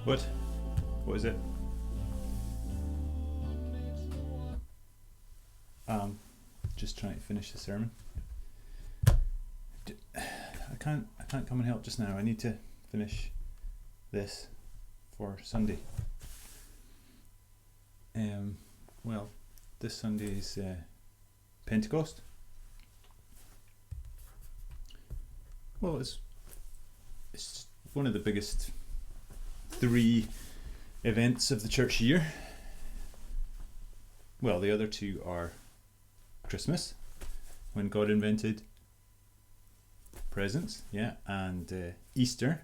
What? What is it? Just trying to finish the sermon. I can't come and help just now. I need to finish this for Sunday. Well, this Sunday is Pentecost. Well, it's one of the biggest three events of the church year. Well, the other two are Christmas, when God invented presents, and Easter,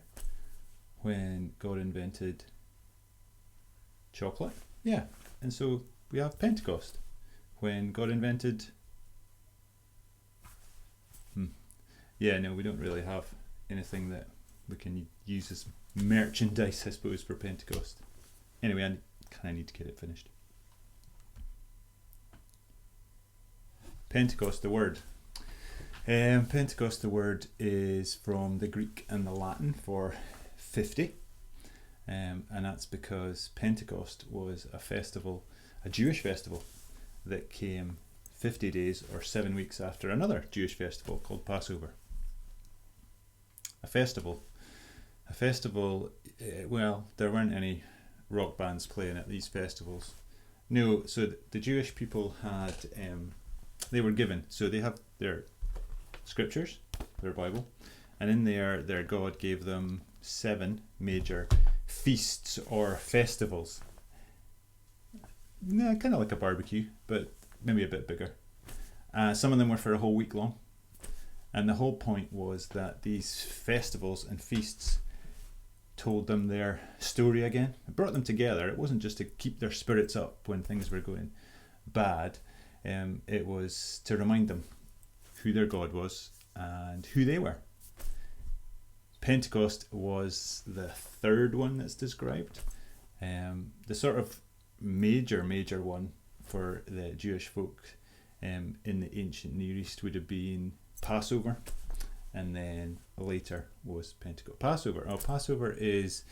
when God invented chocolate, and so we have Pentecost, when God invented no, we don't really have anything that we can use as merchandise, I suppose, for Pentecost. Anyway, I kind of need to get it finished. Pentecost, the word. Pentecost, the word, is from the Greek and the Latin for 50. And that's because Pentecost was a festival, a Jewish festival, that came 50 days or 7 weeks after another Jewish festival called Passover. A festival, well, there weren't any rock bands playing at these festivals. No, so the Jewish people had, they were given, so they have their scriptures, their Bible, and in there their God gave them 7 major feasts or festivals. Kind of like a barbecue, but maybe a bit bigger. Some of them were for a whole week long, and the whole point was that these festivals and feasts told them their story again. It brought them together. It wasn't just to keep their spirits up when things were going bad. It was to remind them who their God was and who they were. Pentecost was the third one that's described. The sort of major one for the Jewish folk in the ancient Near East would have been Passover, and then later was Pentecost. Passover is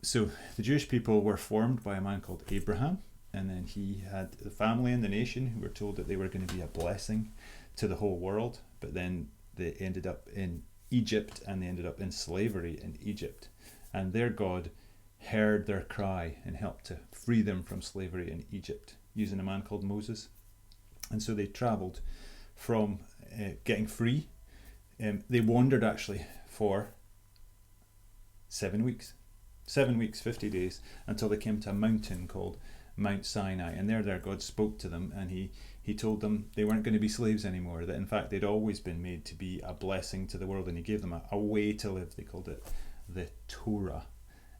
so the Jewish people were formed by a man called Abraham, and then he had the family and the nation who were told that they were going to be a blessing to the whole world, but then they ended up in Egypt, and they ended up in slavery in Egypt, and their God heard their cry and helped to free them from slavery in Egypt using a man called Moses. And so they travelled from getting free. They wandered actually for 7 weeks, 50 days, until they came to a mountain called Mount Sinai, and their God spoke to them, and he told them they weren't going to be slaves anymore, that in fact they'd always been made to be a blessing to the world, and he gave them a way to live. They called it the Torah.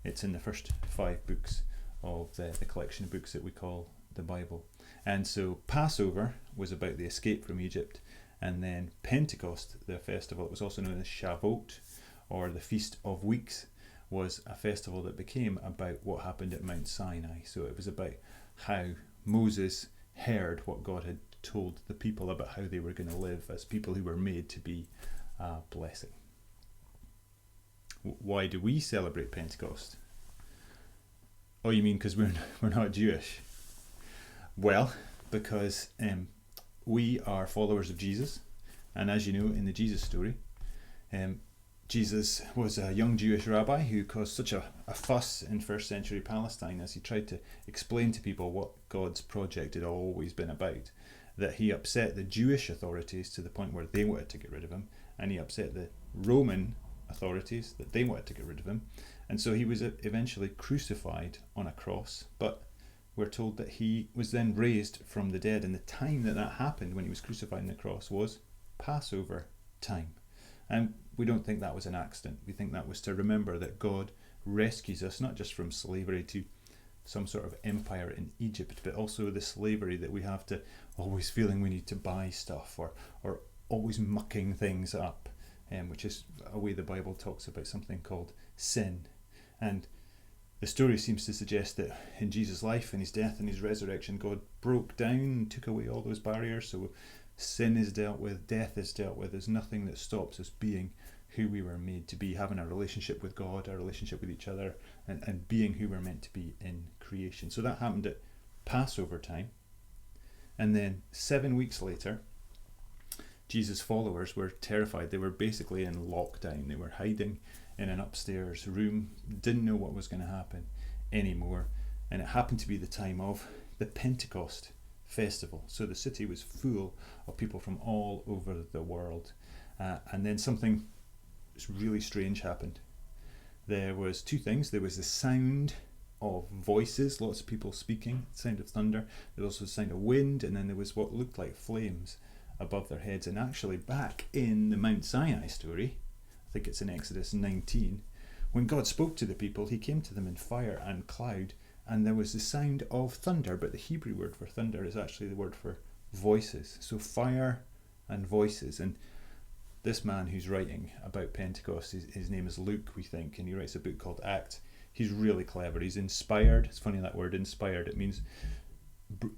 It's in the first 5 books of the collection of books that we call the Bible. And so Passover was about the escape from Egypt, and then Pentecost, the festival, it was also known as Shavuot, or the Feast of Weeks, was a festival that became about what happened at Mount Sinai. So it was about how Moses heard what God had told the people about how they were going to live as people who were made to be a blessing. Why do we celebrate Pentecost? Oh, you mean because we're not Jewish? Well, because we are followers of Jesus, and as you know in the Jesus story, Jesus was a young Jewish rabbi who caused such a fuss in first century Palestine as he tried to explain to people what God's project had always been about, that he upset the Jewish authorities to the point where they wanted to get rid of him, and he upset the Roman authorities that they wanted to get rid of him, and so he was eventually crucified on a cross. But we're told that he was then raised from the dead, and the time that happened when he was crucified on the cross was Passover time. And we don't think that was an accident. We think that was to remember that God rescues us not just from slavery to some sort of empire in Egypt, but also the slavery that we have to always feeling we need to buy stuff, or always mucking things up, which is a way the Bible talks about something called sin. And the story seems to suggest that in Jesus' life and his death and his resurrection, God broke down and took away all those barriers. So sin is dealt with, death is dealt with. There's nothing that stops us being who we were made to be, having a relationship with God, a relationship with each other, and being who we're meant to be in creation. So that happened at Passover time. And then 7 weeks later, Jesus' followers were terrified. They were basically in lockdown. They were hiding in an upstairs room, didn't know what was going to happen anymore. And it happened to be the time of the Pentecost festival. So the city was full of people from all over the world. And then something really strange happened. There was two things. There was the sound of voices, lots of people speaking, the sound of thunder. There was also the sound of wind, and then there was what looked like flames above their heads. And actually, back in the Mount Sinai story, I think it's in Exodus 19, when God spoke to the people, he came to them in fire and cloud, and there was the sound of thunder. But the Hebrew word for thunder is actually the word for voices. So fire and voices. And this man who's writing about Pentecost, his name is Luke, we think, and he writes a book called Acts. He's really clever. He's inspired. It's funny, that word inspired. It means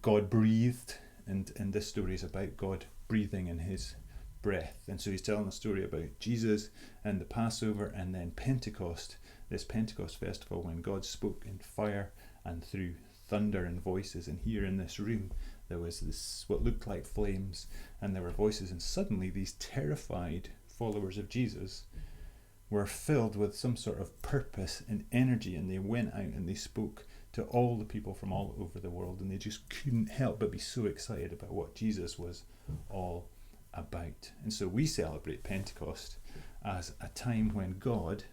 God breathed, and this story is about God breathing in his breath. And so he's telling a story about Jesus and the Passover, and then Pentecost, this Pentecost festival when God spoke in fire and through thunder and voices. And here in this room there was this what looked like flames, and there were voices, and suddenly these terrified followers of Jesus were filled with some sort of purpose and energy, and they went out and they spoke to all the people from all over the world, and they just couldn't help but be so excited about what Jesus was all about. And so we celebrate Pentecost as a time when God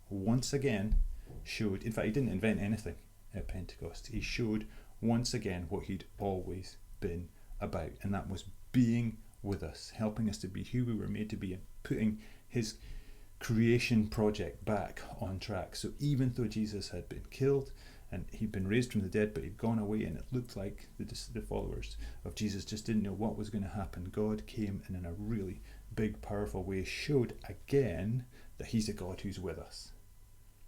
once again showed, in fact he didn't invent anything at Pentecost, he showed once again what he'd always been about, and that was being with us, helping us to be who we were made to be, and putting his creation project back on track. So even though Jesus had been killed and he'd been raised from the dead, but he'd gone away, and it looked like the followers of Jesus just didn't know what was going to happen, God came and in a really big, powerful way showed again that he's a God who's with us.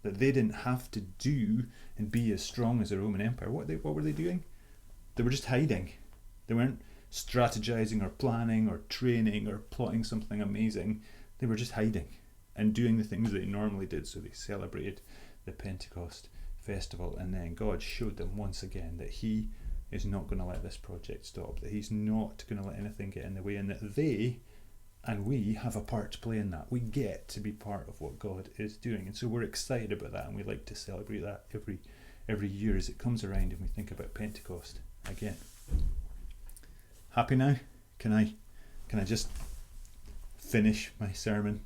That they didn't have to do and be as strong as the Roman Empire. What were they doing? They were just hiding. They weren't strategizing or planning or training or plotting something amazing. They were just hiding and doing the things they normally did. So they celebrated the Pentecost festival, and then God showed them once again that he is not going to let this project stop, that he's not going to let anything get in the way, and that they and we have a part to play in that. We get to be part of what God is doing, and so we're excited about that, and we like to celebrate that every year as it comes around and we think about Pentecost again. Happy now? Can I just finish my sermon